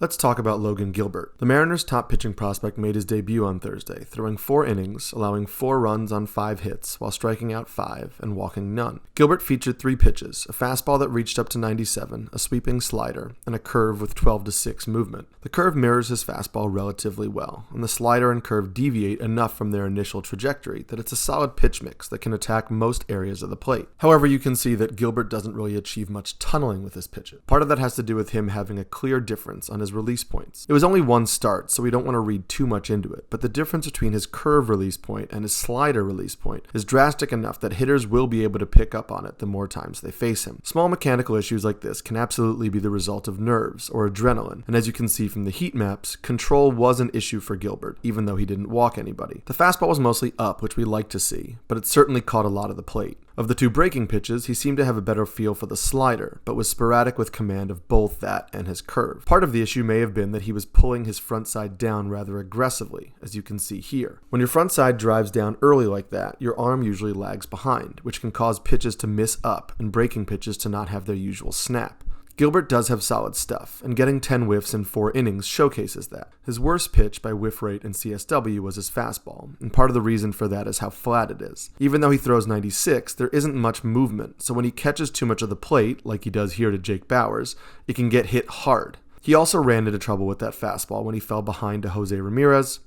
Let's talk about Logan Gilbert. The Mariners' top pitching prospect made his debut on Thursday, throwing 4 innings, allowing 4 runs on 5 hits, while striking out 5 and walking none. Gilbert featured 3 pitches, a fastball that reached up to 97, a sweeping slider, and a curve with 12-6 movement. The curve mirrors his fastball relatively well, and the slider and curve deviate enough from their initial trajectory that it's a solid pitch mix that can attack most areas of the plate. However, you can see that Gilbert doesn't really achieve much tunneling with his pitches. Part of that has to do with him having a clear difference on his release points. It was only one start, so we don't want to read too much into it, but the difference between his curve release point and his slider release point is drastic enough that hitters will be able to pick up on it the more times they face him. Small mechanical issues like this can absolutely be the result of nerves or adrenaline, and as you can see from the heat maps, control was an issue for Gilbert, even though he didn't walk anybody. The fastball was mostly up, which we like to see, but it certainly caught a lot of the plate. Of the 2 breaking pitches, he seemed to have a better feel for the slider, but was sporadic with command of both that and his curve. Part of the issue may have been that he was pulling his front side down rather aggressively, as you can see here. When your front side drives down early like that, your arm usually lags behind, which can cause pitches to miss up and breaking pitches to not have their usual snap. Gilbert does have solid stuff, and getting 10 whiffs in 4 innings showcases that. His worst pitch by whiff rate and CSW was his fastball, and part of the reason for that is how flat it is. Even though he throws 96, there isn't much movement, so when he catches too much of the plate, like he does here to Jake Bauers, it can get hit hard. He also ran into trouble with that fastball when he fell behind to Jose Ramirez,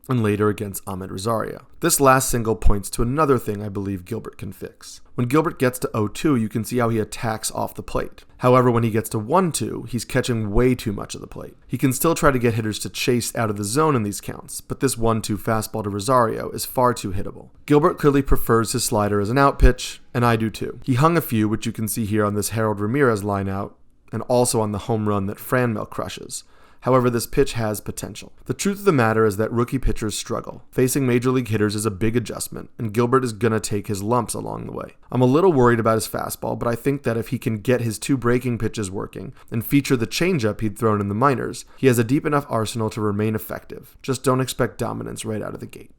and later against Ahmed Rosario. This last single points to another thing I believe Gilbert can fix. When Gilbert gets to 0-2, you can see how he attacks off the plate. However, when he gets to 1-2, he's catching way too much of the plate. He can still try to get hitters to chase out of the zone in these counts, but this 1-2 fastball to Rosario is far too hittable. Gilbert clearly prefers his slider as an out pitch, and I do too. He hung a few, which you can see here on this Harold Ramirez lineout, and also on the home run that Franmil crushes. However, this pitch has potential. The truth of the matter is that rookie pitchers struggle. Facing major league hitters is a big adjustment, and Gilbert is going to take his lumps along the way. I'm a little worried about his fastball, but I think that if he can get his 2 breaking pitches working and feature the changeup he'd thrown in the minors, he has a deep enough arsenal to remain effective. Just don't expect dominance right out of the gate.